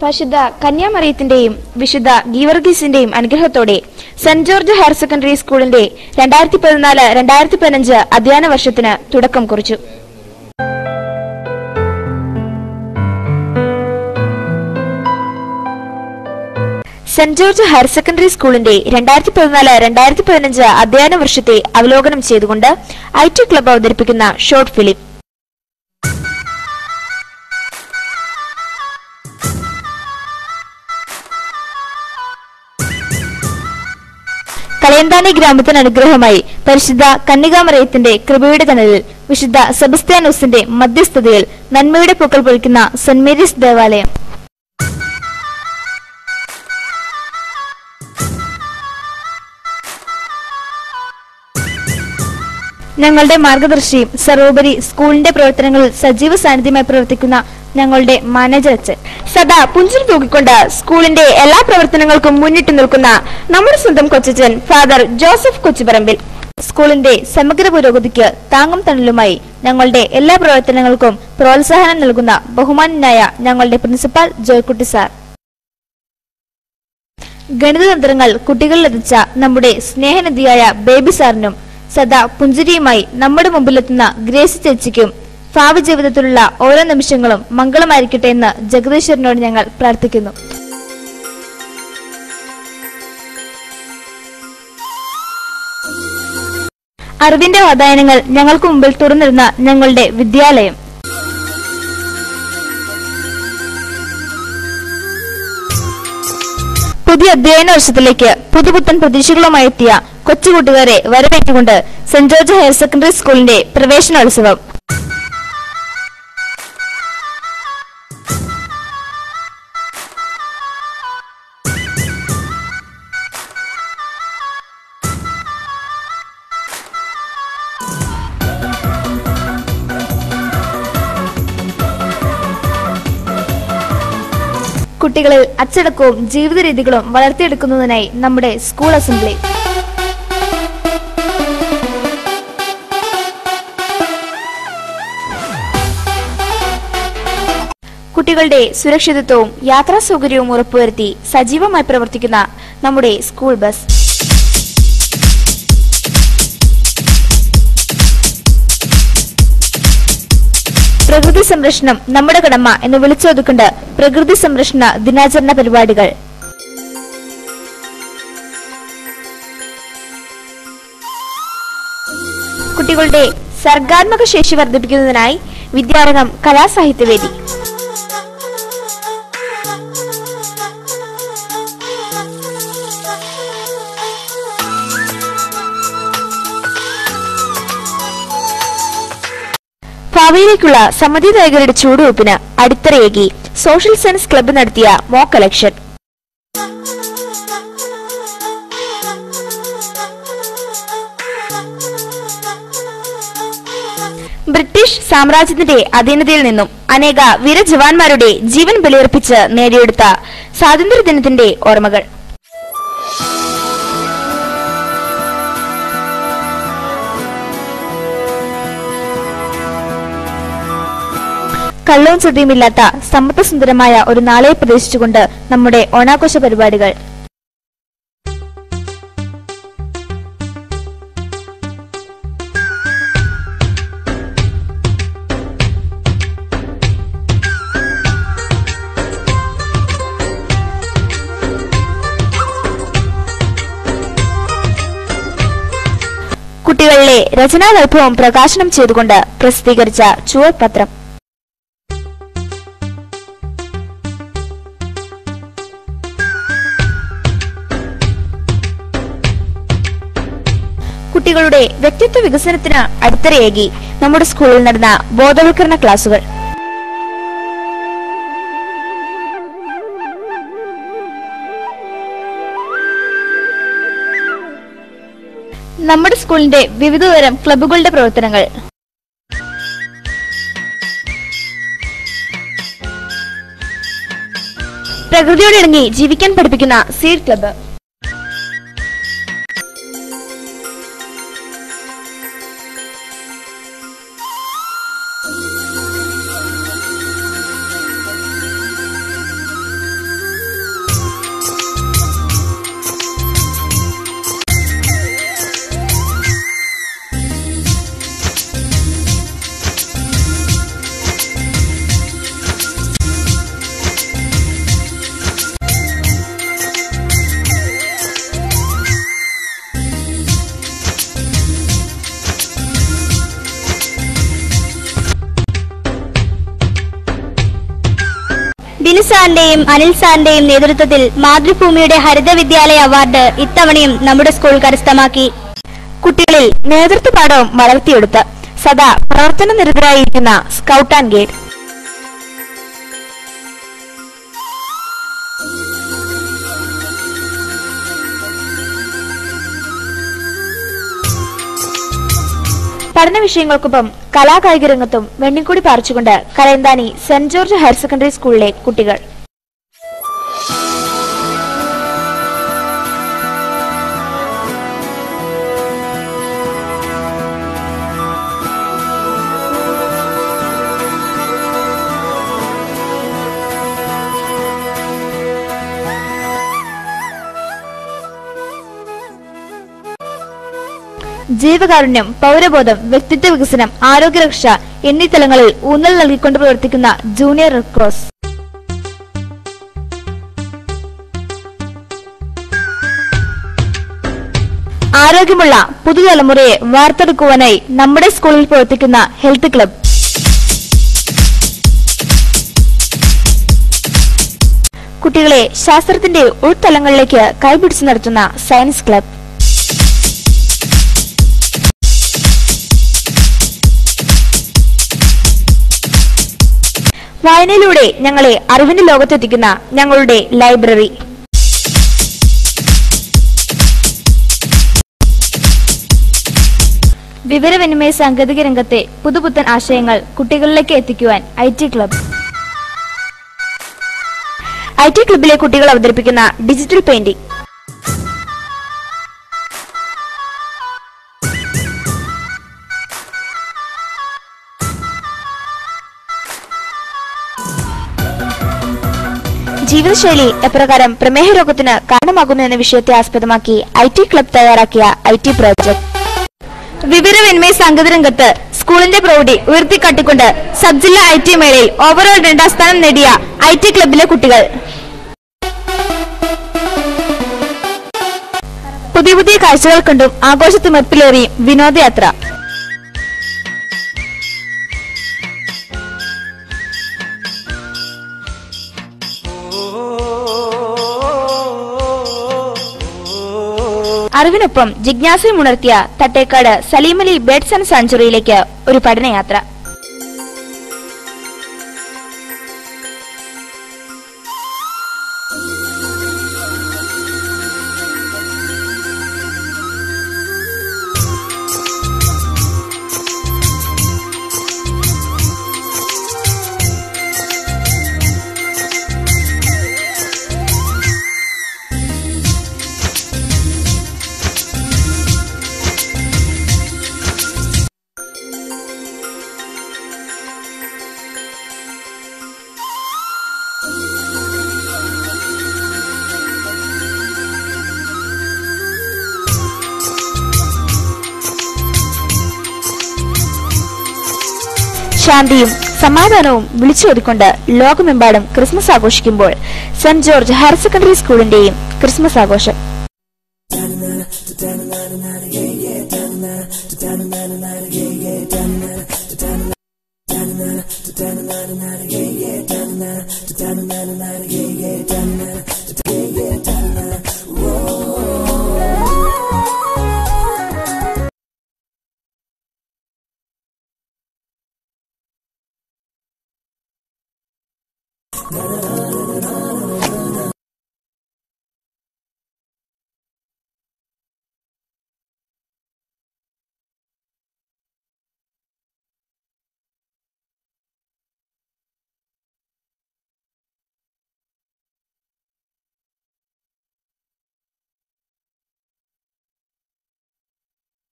പരിശുദ്ധ കന്യാമറിയത്തിന്റെയും വിശുദ്ധ ഗീവർഗീസിന്റെയും അനുഗ്രഹത്തോടെ saint George higher secondary സ്കൂളിന്റെ 2014-2015 അധ്യയന വർഷത്തിന് തുടക്കം കുറിച്ചു. സെന്റ് ജോർജ് ഹയർ സെക്കൻഡറി സ്കൂളിന്റെ 2014-2015 അധ്യയന വർഷത്തെ അവലോകനം ചെയ്തുകൊണ്ട് IT ക്ലബ്ബ് അവതരിപ്പിക്കുന്ന ഷോർട്ട് ഫിലിം. കളയന്താനി ഗ്രാമത്തിന് അനുഗ്രഹമായി പരിശുദ്ധ കന്യകാമറിയത്തിന്റെ കൃപയുടെ തണലിൽ വിശുദ്ധ സെബസ്ത്യാനോസിന്റെ മധ്യസ്ഥതയിൽ നന്മയുടെ പൂക്കൾ പൊഴിക്കുന്ന സെന്റ് മേരീസ് ദേവാലയം. ഞങ്ങളുടെ മാർഗദർശിയും സർവോപരി സ്കൂളിന്റെ പ്രവർത്തനങ്ങളിൽ സജീവ സാന്നിധ്യമായി പ്രവർത്തിക്കുന്ന ഞങ്ങളുടെ മാനേജർ അച്ഛൻ, സദാ പുഞ്ചിരി തൂക്കിക്കൊണ്ട് സ്കൂളിന്റെ എല്ലാ പ്രവർത്തനങ്ങൾക്കും മുന്നിട്ട് നിൽക്കുന്ന നമ്മുടെ സ്വന്തം കൊച്ചച്ഛൻ ഫാദർ ജോസഫ് കൊച്ചുപറമ്പിൽ, സ്കൂളിന്റെ സമഗ്ര പുരോഗതിക്ക് താങ്ങും തണലുമായി ഞങ്ങളുടെ എല്ലാ പ്രവർത്തനങ്ങൾക്കും പ്രോത്സാഹനം നൽകുന്ന ബഹുമാന്യനായ ഞങ്ങളുടെ പ്രിൻസിപ്പാൾ ജോയ്ക്കുട്ടി സാർ, ഗണിതതന്ത്രങ്ങൾ കുട്ടികളിലെത്തിച്ച നമ്മുടെ സ്നേഹനിധിയായ ബേബി സാറിനും സദാ പുഞ്ചിരിയുമായി നമ്മുടെ മുമ്പിലെത്തുന്ന ഗ്രേസി ചേച്ചിക്കും ഭാവി ജീവിതത്തിലുള്ള ഓരോ നിമിഷങ്ങളും മംഗളമായിരിക്കട്ടെ എന്ന് ജഗദീശ്വരനോട് ഞങ്ങൾ പ്രാർത്ഥിക്കുന്നു. അറിവിന്റെ വാതായനങ്ങൾ ഞങ്ങൾക്ക് മുമ്പിൽ തുറന്നിരുന്ന ഞങ്ങളുടെ വിദ്യാലയം. പുതിയ അധ്യയന വർഷത്തിലേക്ക് പുതുപുത്തൻ പ്രതീക്ഷകളുമായി എത്തിയ കൊച്ചുകൂട്ടുകാരെ വരവേറ്റുകൊണ്ട് സെന്റ് ജോർജ് ഹയർ സെക്കൻഡറി സ്കൂളിന്റെ പ്രവേശനോത്സവം. കുട്ടികളിൽ അച്ചടക്കവും ജീവിത രീതികളും വളർത്തിയെടുക്കുന്നതിനായി നമ്മുടെ സ്കൂൾ അസംബ്ലി. കുട്ടികളുടെ സുരക്ഷിതത്വവും യാത്രാ സൗകര്യവും ഉറപ്പുവരുത്തി സജീവമായി പ്രവർത്തിക്കുന്ന നമ്മുടെ സ്കൂൾ ബസ്. പ്രകൃതി സംരക്ഷണം നമ്മുടെ കടമ എന്ന് വിളിച്ചോതുകൊണ്ട് പ്രകൃതി സംരക്ഷണ ദിനാചരണ പരിപാടികൾ. കുട്ടികളുടെ സർഗാത്മക ശേഷി വർദ്ധിപ്പിക്കുന്നതിനായി വിദ്യാരംഗം കലാസാഹിത്യവേദി. ഭാവിയിലേക്കുള്ള സമ്മതിദായകരുടെ ചൂടുവെപ്പിന് അടിത്തറയേകി സോഷ്യൽ സയൻസ് ക്ലബ്ബ് നടത്തിയ മോക്ക് ഇലക്ഷൻ. ബ്രിട്ടീഷ് സാമ്രാജ്യത്തിന്റെ അധീനതയിൽ നിന്നും അനേക വീരജവാന്മാരുടെ ജീവൻ ബലിയർപ്പിച്ച് നേടിയെടുത്ത സ്വാതന്ത്ര്യദിനത്തിന്റെ ഓർമ്മകൾ. കള്ളവും ചതിയുമില്ലാത്ത സമ്പത്തസുന്ദരമായ ഒരു നാളെ പ്രതീക്ഷിച്ചുകൊണ്ട് നമ്മുടെ ഓണാഘോഷ പരിപാടികൾ. കുട്ടികളിലെ രചനാ വൈഭവം പ്രകാശനം ചെയ്തുകൊണ്ട് പ്രസിദ്ധീകരിച്ച ചുവപ്പത്രം. കുട്ടികളുടെ വ്യക്തിത്വ വികസനത്തിന് അടിത്തറയേകി നമ്മുടെ സ്കൂളിൽ നടന്ന ബോധവൽക്കരണ ക്ലാസുകൾ. നമ്മുടെ സ്കൂളിന്റെ വിവിധതരം ക്ലബ്ബുകളുടെ പ്രവർത്തനങ്ങൾ. പ്രകൃതിയോട് ഇണങ്ങി ജീവിക്കാൻ പഠിപ്പിക്കുന്ന സീഡ് ക്ലബ്ബ്. ബിജു സാറിന്റെയും അനിൽ സാറിന്റെയും നേതൃത്വത്തിൽ മാതൃഭൂമിയുടെ ഹരിത വിദ്യാലയ അവാർഡ് ഇത്തവണയും നമ്മുടെ സ്കൂൾ കരസ്ഥമാക്കി. കുട്ടികളിൽ നേതൃത്വപാഠവും വളർത്തിയെടുത്ത് സദാ പ്രവർത്തന നിരതരായിരിക്കുന്ന സ്കൗട്ട് ആൻഡ് ഗൈഡ്. പഠന വിഷയങ്ങൾക്കൊപ്പം കലാകായിക രംഗത്തും വെണ്ണിക്കൂടി പാർച്ചുകൊണ്ട് Kalayanthani saint George higher secondary സ്കൂളിലെ കുട്ടികൾ. ജീവകാരുണ്യം, പൗരബോധം, വ്യക്തിത്വ വികസനം, ആരോഗ്യരക്ഷ എന്നീ തലങ്ങളിൽ ഊന്നൽ നൽകിക്കൊണ്ട് പ്രവർത്തിക്കുന്ന ജൂനിയർ റെഡ് ക്രോസ്. ആരോഗ്യമുള്ള പുതുതലമുറയെ വാർത്തെടുക്കുവാനായി നമ്മുടെ സ്കൂളിൽ പ്രവർത്തിക്കുന്ന ഹെൽത്ത് ക്ലബ്. കുട്ടികളെ ശാസ്ത്രത്തിന്റെ ഉൾത്തലങ്ങളിലേക്ക് കൈപിടിച്ചു നടത്തുന്ന സയൻസ് ക്ലബ്. വായനയിലൂടെ ഞങ്ങളെ അറിവിന്റെ ലോകത്തെത്തിക്കുന്ന ഞങ്ങളുടെ ലൈബ്രറി. വിവരവിനിമയ സാങ്കേതിക രംഗത്തെ പുതുപുത്തൻ ആശയങ്ങൾ കുട്ടികളിലേക്ക് എത്തിക്കുവാൻ IT ക്ലബ്. IT ക്ലബിലെ കുട്ടികൾ അവതരിപ്പിക്കുന്ന ഡിജിറ്റൽ പെയിന്റിംഗ്. ജീവിതശൈലി എപ്രകാരം പ്രമേഹ രോഗത്തിന് കാരണമാകുന്നു എന്ന വിഷയത്തെ ആസ്പദമാക്കി IT ക്ലബ് തയ്യാറാക്കിയ IT പ്രോജക്ട്. വിവരവിനിമയ സാങ്കേതിക രംഗത്ത് സ്കൂളിന്റെ പ്രൗഢി ഉയർത്തിക്കാട്ടിക്കൊണ്ട് സബ് ജില്ലാ IT മേളയിൽ ഓവറോൾ 2ാം സ്ഥാനം നേടിയ IT ക്ലബിലെ കുട്ടികൾ. പുതിയ പുതിയ കാഴ്ചകൾ കണ്ടും ആഘോഷത്തിമിർപ്പിലേറിയും വിനോദയാത്ര. അറിവിനൊപ്പം ജിജ്ഞാസയും ഉണർത്തിയ തട്ടേക്കാട് സലീമലി ബേഡ്സ് ആൻഡ് സാഞ്ചുറിയിലേക്ക് ഒരു പഠനയാത്ര. ശാന്തിയും സമാധാനവും വിളിച്ചോതിക്കൊണ്ട് ലോകമെമ്പാടും ക്രിസ്മസ് ആഘോഷിക്കുമ്പോൾ സെന്റ് ജോർജ് ഹയർ സെക്കൻഡറി സ്കൂളിന്റെയും ക്രിസ്മസ് ആഘോഷം.